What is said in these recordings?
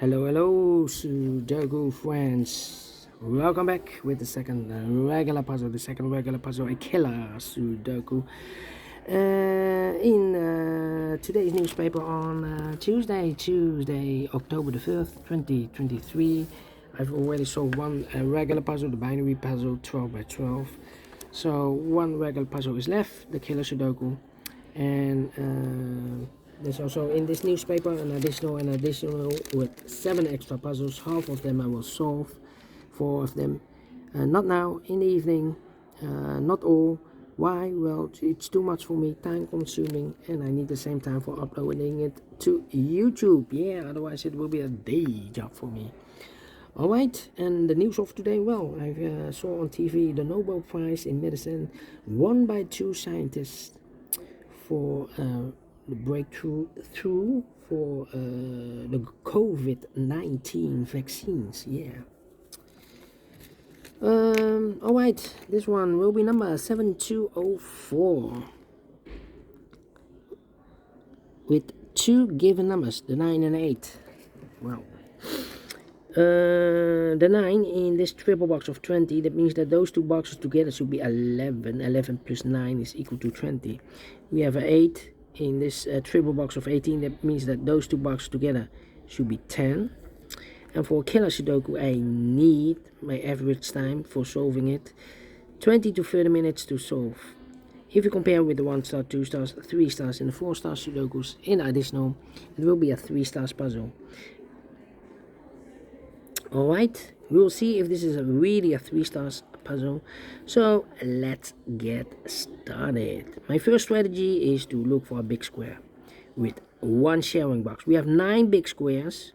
Hello, Sudoku friends. Welcome back with the second regular puzzle, a killer Sudoku. In today's newspaper on Tuesday, October the 5th, 2023, I've already solved one regular puzzle, the binary puzzle 12 by 12. So one regular puzzle is left, the killer Sudoku, and there's also in this newspaper an additional with 7 extra puzzles. Half of them I will solve, 4 of them not now, in the evening, not all. Why? Well, it's too much for me, time consuming, and I need the same time for uploading it to YouTube. Yeah, otherwise it will be a day job for me. Alright, and the news of today, well, I saw on TV the Nobel Prize in medicine won by 2 scientists for the breakthrough for the COVID-19 vaccines. Yeah. Alright, this one will be number 7204 with 2 given numbers, the 9 and 8. Well, the 9 in this triple box of 20, that means that those 2 boxes together should be 11. 11 plus 9 is equal to 20. We have an 8 in this triple box of 18, that means that those 2 boxes together should be 10. And for killer Sudoku, I need my average time for solving it 20 to 30 minutes to solve. If you compare with the 1 star, 2 stars, 3 stars, and the 4 star Sudokus in additional, it will be a 3 stars puzzle. Alright, we'll see if this is really a 3 stars puzzle. So let's get started. My first strategy is to look for a big square with 1 sharing box. We have 9 big squares,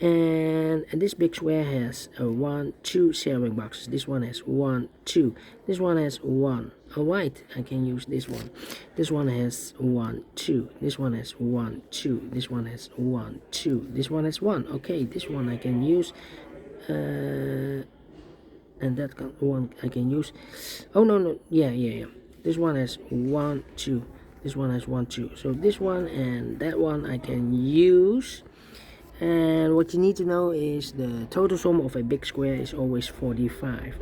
and this big square has 1, 2 sharing boxes. This one has 1, 2. This one has 1. Alright, I can use this one. This one has 1, 2. This one has 1, 2. This one has 1, 2. This one has 1. Okay, this one I can use. And that one I can use. Oh, no. Yeah. This one has 1, 2. This one has 1, 2. So this one and that one I can use. And what you need to know is the total sum of a big square is always 45.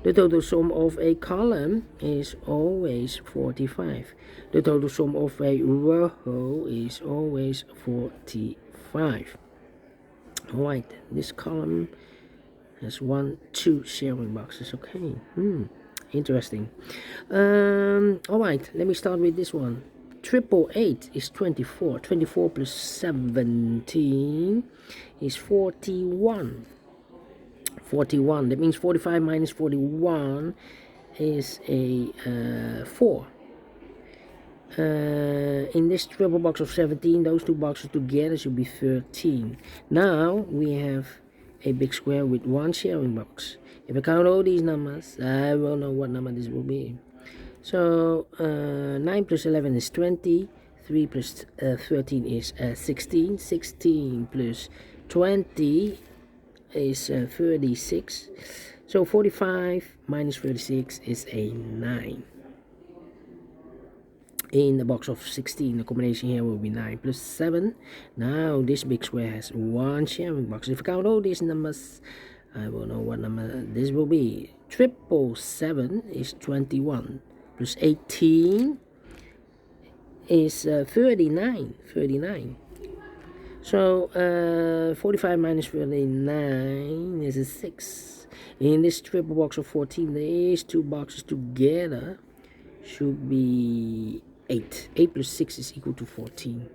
The total sum of a column is always 45. The total sum of a row is always 45. Alright, this column has 1, 2 sharing boxes. Okay, interesting. Alright, let me start with this one. Triple 8 is 24. 24 plus 17 is 41. 41. That means 45 minus 41 is a 4. In this triple box of 17, those 2 boxes together should be 13. Now we have a big square with 1 sharing box. If I count all these numbers, I will know what number this will be. So 9 plus 11 is 20. 3 plus 13 is 16. 16 plus 20 is 36. So 45 minus 36 is a 9. In the box of 16, the combination here will be 9 plus 7. Now this big square has 1 sharing box. If I count all these numbers, I will know what number this will be. Triple 7 is 21. Plus 18 is 39. So 45 minus 39 is a 6. In this triple box of 14, these 2 boxes together should be 8. 8 plus 6 is equal to 14.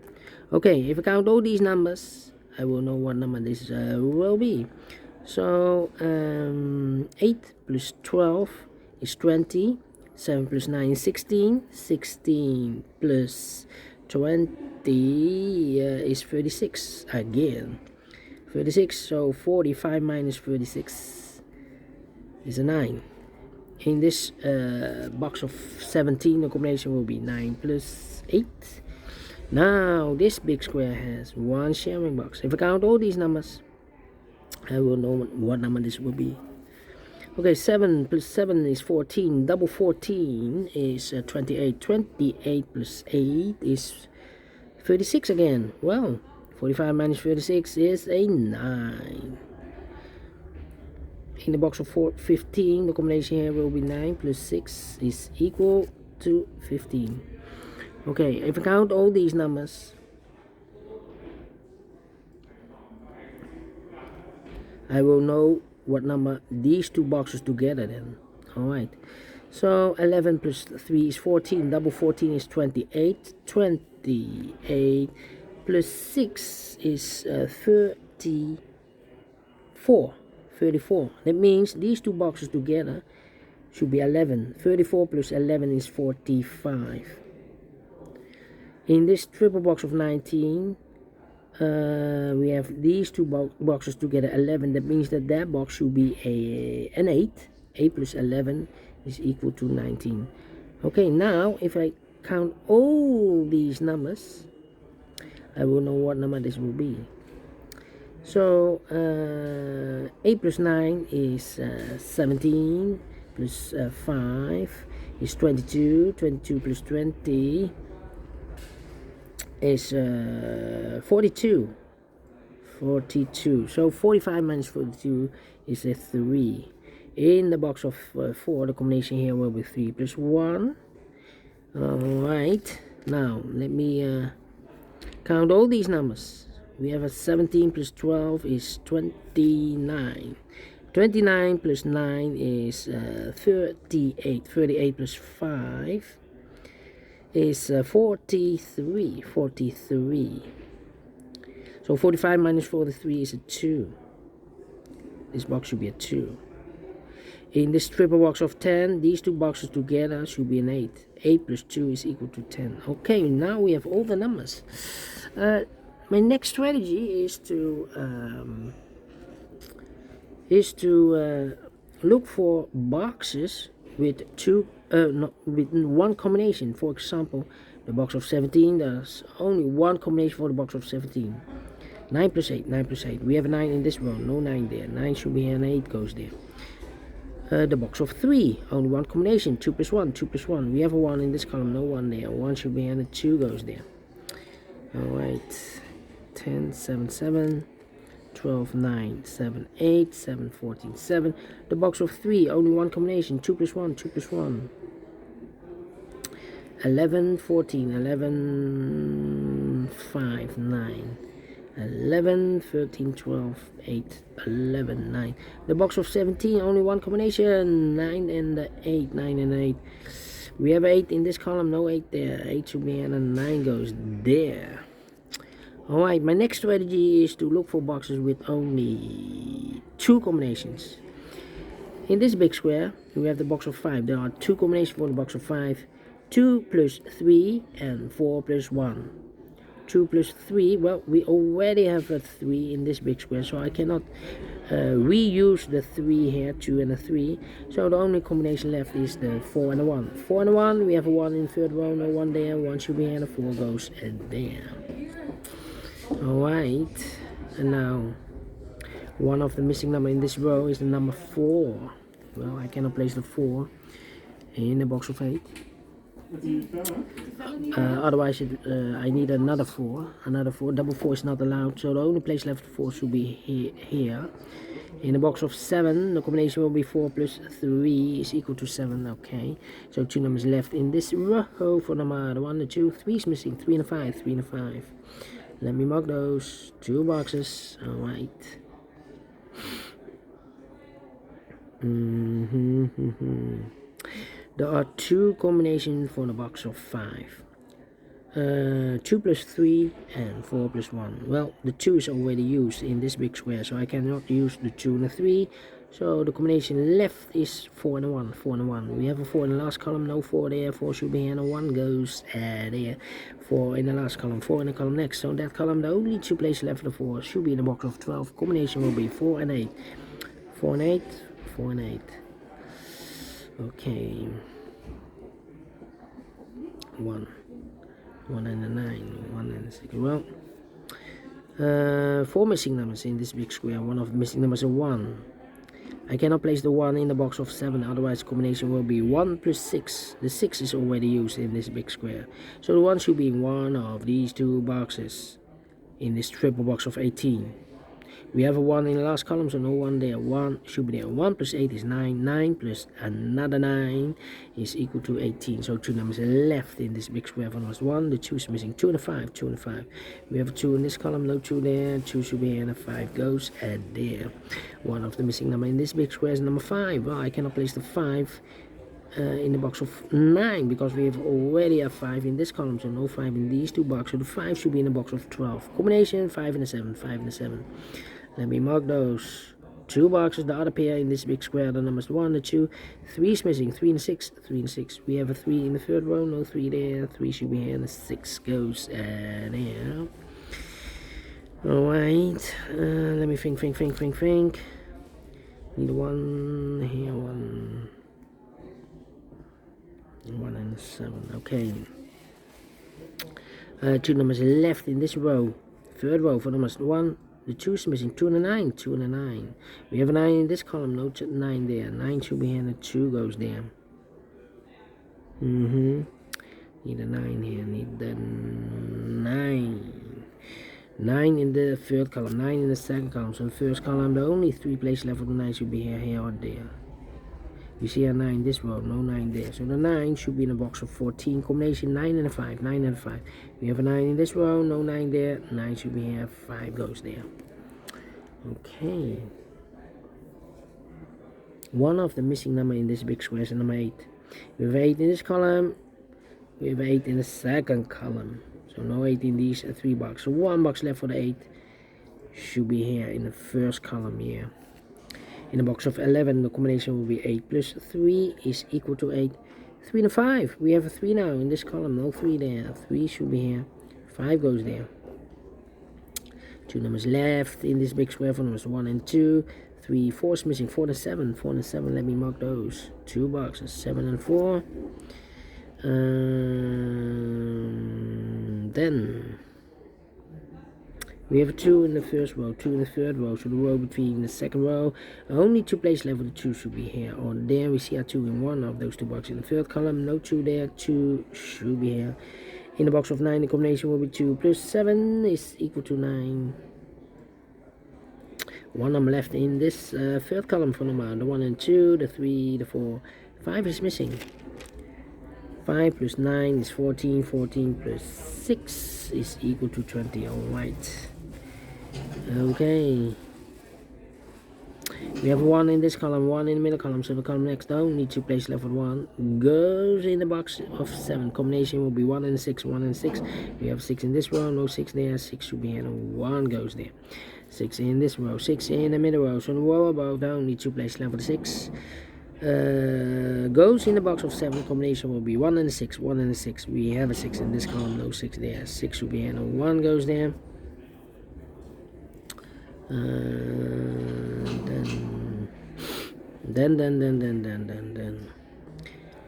Okay, if I count all these numbers, I will know what number this will be. So 8 plus 12 is 20. 7 plus 9 is 16. 16 plus 20 is 36 again. 36, so 45 minus 36 is a 9. In this box of 17, the combination will be 9 plus 8. Now this big square has 1 sharing box. If I count all these numbers, I will know what number this will be. Okay, 7 plus 7 is 14. Double 14 is 28. 28 plus 8 is 36 again. Well, 45 minus 36 is a 9. In the box of 15, the combination here will be 9 plus 6 is equal to 15. Okay, if I count all these numbers, I will know what number these two boxes together then. Alright, so 11 plus 3 is 14, double 14 is 28, 28 plus 6 is 34. That means these two boxes together should be 11. 34 plus 11 is 45. In this triple box of 19, we have these two boxes together 11. That means that box should be an 8. 8 plus 11 is equal to 19. Okay, now if I count all these numbers, I will know what number this will be. So 8 plus 9 is 17, plus 5 is 22, 22 plus 20 is 42, so 45 minus 42 is a 3. In the box of 4, the combination here will be 3 plus 1. Alright, now let me count all these numbers. We have a 17 plus 12 is 29. 29 plus 9 is 38. 38 plus 5 is 43. 43. So 45 minus 43 is a 2. This box should be a 2. In this triple box of 10, these two boxes together should be an 8. 8 plus 2 is equal to 10. Okay, now we have all the numbers. My next strategy is to look for boxes with with one combination. For example, the box of 17, there's only one combination for the box of 17. 9 plus 8, 9 plus 8. We have a 9 in this row, no 9 there. 9 should be here and 8 goes there. The box of 3, only one combination. 2 plus 1, 2 plus 1. We have a 1 in this column, no 1 there. 1 should be here and 2 goes there. Alright. 10, 7, 7, 12, 9, 7, 8, 7, 14, 7. The box of 3, only one combination. 2 plus 1, 2 plus 1. 11, 14, 11, 5, 9. 11, 13, 12, 8, 11, 9. The box of 17, only one combination. 9 and 8, 9 and 8. We have 8 in this column, no 8 there. 8 should be here and 9 goes there. Alright, my next strategy is to look for boxes with only two combinations. In this big square, we have the box of 5. There are two combinations for the box of 5. 2 plus 3 and 4 plus 1. 2 plus 3, well, we already have a 3 in this big square, so I cannot reuse the 3 here, 2 and a 3. So the only combination left is the 4 and a 1. 4 and a 1, we have a 1 in third row, no 1 there. 1 should be here, and a 4 goes there. Alright, and now one of the missing number in this row is the number 4. Well, I cannot place the 4 in the box of 8. Otherwise I need another 4. Double 4 is not allowed, so the only place left for should be here. In the box of 7, the combination will be 4 plus 3 is equal to 7. Okay, so 2 numbers left in this row for number 1 and 2. 3 is missing, 3 and a 5, 3 and a 5. Let me mark those 2 boxes. Alright. There are 2 combinations for the box of 5. 2 plus 3 and 4 plus 1. Well, the 2 is already used in this big square, so I cannot use the 2 and the 3. So the combination left is 4 and a 1. 4 and a 1. We have a 4 in the last column, no 4 there. 4 should be here, and a 1 goes there. 4 in the last column, 4 in the column next. So that column, the only 2 places left for 4 should be in the box of 12. Combination will be 4 and 8. 4 and 8, 4 and 8. Okay. 1 and a 9, 1 and a 6. Well, 4 missing numbers in this big square. One of the missing numbers is 1. I cannot place the 1 in the box of 7, otherwise the combination will be 1 plus 6. The 6 is already used in this big square, so the 1 should be in one of these 2 boxes. in this triple box of 18. We have a 1 in the last column, so no 1 there. 1 should be there. 1 plus 8 is 9. 9 plus another 9 is equal to 18. So 2 numbers left in this big square for numbers 1. The 2 is missing. 2 and a 5. 2 and a 5. We have a 2 in this column, no 2 there. 2 should be here, and a 5 goes there. One of the missing number in this big square is number 5. Well, I cannot place the 5 in the box of 9 because we have already a 5 in this column, so no 5 in these two boxes. So the 5 should be in the box of 12. Combination 5 and a 7. 5 and a 7. Let me mark those two boxes. The other pair in this big square, the numbers 1, the 2, 3 is missing. 3 and a 6. 3 and a 6. We have a 3 in the third row, no 3 there. 3 should be here, and the 6 goes there. Alright, let me think. Need a 1 here, 1 and a 7. Okay. 2 numbers left in this row. Third row for numbers 1. The 2 is missing. 2 and a 9. 2 and a 9. We have a 9 in this column. No 9 there. 9 should be here, and the 2 goes there. Need a 9 here. Need the 9. 9 in the third column. 9 in the second column. So the first column, the only 3 places left for the 9 should be here, or there. You see a 9 in this row, no 9 there. So the 9 should be in a box of 14. Combination 9 and a 5. 9 and a 5. We have a 9 in this row, no 9 there. 9 should be here, 5 goes there. Okay. One of the missing number in this big square is number 8. We have 8 in this column. We have 8 in the second column. So no 8 in these 3 boxes. So 1 box left for the 8 should be here in the first column here. In the box of 11, the combination will be 8 plus 3 is equal to 8. 3 and a 5. We have a 3 now in this column. No 3 there. 3 should be here. 5 goes there. 2 numbers left in this big square for numbers 1 and 2. 3, 4 is missing. 4 and 7. 4 and 7. Let me mark those. 2 boxes. 7 and 4. Then we have a 2 in the first row, 2 in the third row, so the row between the second row. Only 2 places left for the 2 should be here or there. We see a 2 in one of those 2 boxes. In the third column, no 2 there, 2 should be here. In the box of 9, the combination will be 2 plus 7 is equal to 9. 1 number left in this third column for number the 1 and 2, the 3, the 4, 5 is missing. 5 plus 9 is 14. 14 plus 6 is equal to 20. Alright. Okay. We have 1 in this column, 1 in the middle column, so the column next down, need 2 places left for 1. Goes in the box of 7. Combination will be 1 and 6, 1 and 6. We have 6 in this row, no 6 there, 6 should be here, and 1 goes there. 6 in this row, 6 in the middle row, so the row above down, need 2 places left for the 6. Goes in the box of 7. Combination will be 1 and a 6, 1 and a 6. We have a 6 in this column, no 6 there. 6 should be here, and 1 goes there. Then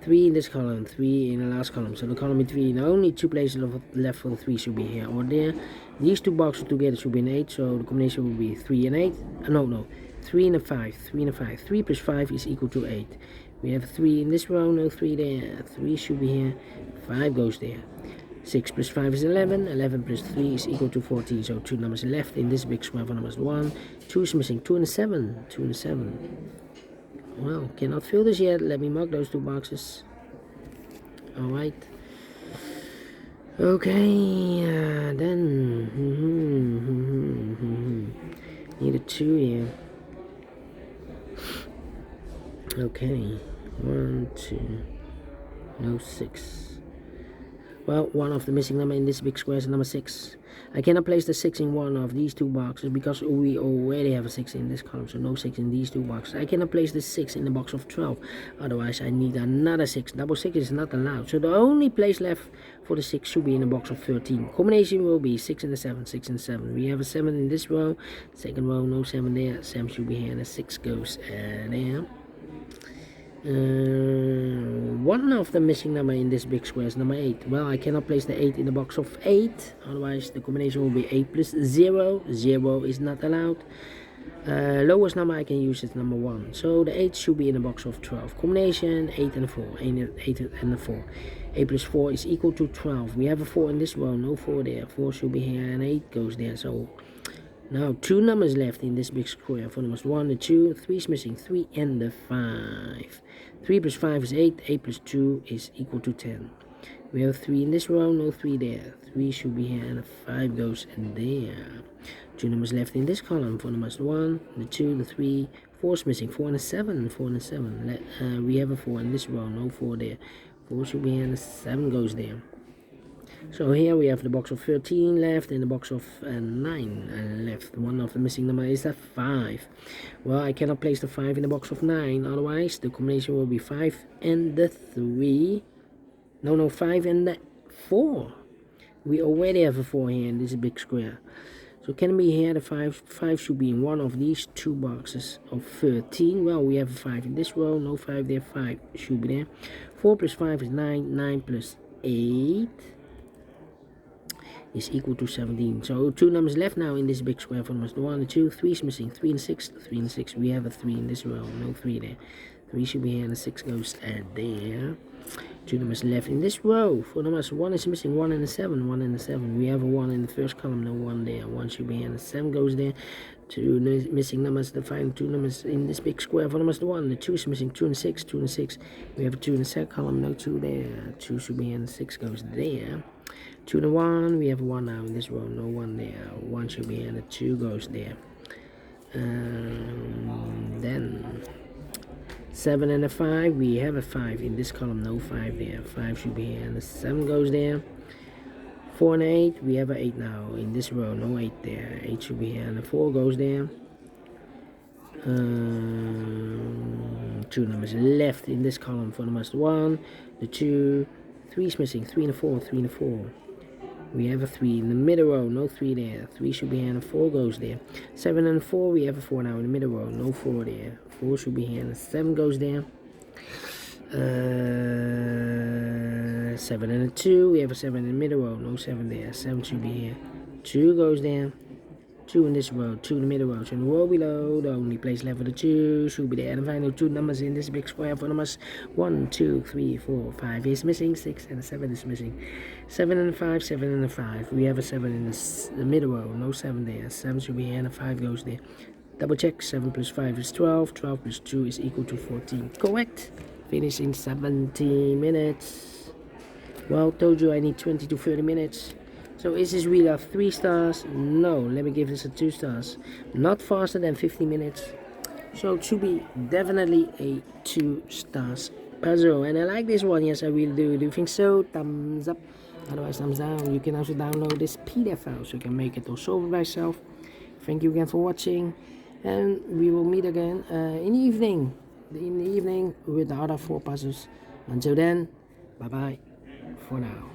3 in this column, 3 in the last column. So the column between only 2 places left for the 3 should be here or there. These 2 boxes together should be an 8. So the combination will be 3 and 8. No. 3 and a 5. 3 and a 5. 3 plus 5 is equal to 8. We have 3 in this row, no 3 there. 3 should be here. 5 goes there. 6 plus 5 is 11. 11 plus 3 is equal to 14. So 2 numbers left in this big square for numbers 1. 2 is missing. 2 and a 7. 2 and a 7. Well, cannot fill this yet. Let me mark those 2 boxes. Alright. Okay. Then. Need a 2 here. Okay. 1, 2. No 6. Well, one of the missing number in this big square is number 6. I cannot place the 6 in one of these 2 boxes because we already have a 6 in this column, so no 6 in these 2 boxes. I cannot place the 6 in the box of 12, otherwise I need another 6. Double 6 is not allowed, so the only place left for the 6 should be in the box of 13. Combination will be 6 and a 7, 6 and 7. We have a 7 in this row, second row, no 7 there. 7 should be here, and a 6 goes there. One of the missing number in this big square is number 8. Well, I cannot place the 8 in the box of 8, otherwise the combination will be 8 plus 0. 0 is not allowed. Lowest number I can use is number 1. So the 8 should be in the box of 12. Combination 8 and 4. 8 and 4. 8 plus 4 is equal to 12. We have a 4 in this row, no 4 there. 4 should be here, and 8 goes there. So now 2 numbers left in this big square. For numbers 1 and 2, 3 is missing, 3 and the 5. 3 plus 5 is 8, 8 plus 2 is equal to 10. We have 3 in this row, no 3 there. 3 should be here, and the 5 goes in there. 2 numbers left in this column. For numbers 1, the 2, the 3, 4 is missing, 4 and a 7, 4 and a 7. We have a 4 in this row, no 4 there. 4 should be here, and the 7 goes there. So here we have the box of 13 left and the box of 9 left. One of the missing number is the 5. Well, I cannot place the 5 in the box of 9, otherwise the combination will be 5 and the 3. No, 5 and the 4. We already have a 4 here in this big square. So can it be here the 5? 5 should be in one of these two boxes of 13. Well, we have a 5 in this row, no 5 there, 5 should be there. 4 plus 5 is 9, 9 plus 8 is equal to 17. So 2 numbers left now in this big square. For numbers 1 and 2, 3 is missing, 3 and 6, 3 and 6. We have a 3 in this row, no 3 there. 3 should be here, and the 6 goes there. 2 numbers left in this row. For numbers 1 is missing, 1 and a 7, 1 and a 7. We have a 1 in the first column, no 1 there. 1 should be here, and the 7 goes there. 2 missing numbers, the final 2 numbers in this big square. For numbers 1, the 2 is missing, 2 and 6, 2 and 6. We have a 2 in the second column, no 2 there. 2 should be here, and the 6 goes there. 2 and 1, we have a 1 now in this row, no 1 there. 1 should be here, and the 2 goes there. Then 7 and a 5, we have a 5 in this column, no 5 there. 5 should be here, and the 7 goes there. 4 and 8, we have a 8 now in this row, no 8 there. 8 should be here, and the 4 goes there. 2 numbers left in this column. For numbers 1, the 2, 3 is missing, 3 and a 4, 3 and a 4. We have a 3 in the middle row, no 3 there. 3 should be here, and a 4 goes there. 7 and 4, we have a 4 now in the middle row, no 4 there. 4 should be here, and a 7 goes there. 7 and a 2, we have a 7 in the middle row, no 7 there. 7 should be here. 2 goes there. 2 in this row, 2 in the middle row. So in the row below, the only place left for the 2 should be there. And the final 2 numbers in this big square. For numbers 1, 2, 3, 4, 5 is missing. 6 and a 7 is missing. 7 and a 5, 7 and a 5. We have a 7 in the middle row, no 7 there. 7 should be here, and a 5 goes there. Double check. 7 plus 5 is 12. 12 plus 2 is equal to 14. Correct. Finish in 17 minutes. Well, told you I need 20 to 30 minutes. So is this really a 3 stars? No, let me give this a 2 stars. Not faster than 50 minutes. So it should be definitely a 2 stars puzzle. And I like this one, yes I really do. Do you think so? Thumbs up. Otherwise thumbs down. You can also download this PDF file so you can make it or solve it by yourself. Thank you again for watching. And we will meet again in the evening. With the other 4 puzzles. Until then, bye bye for now.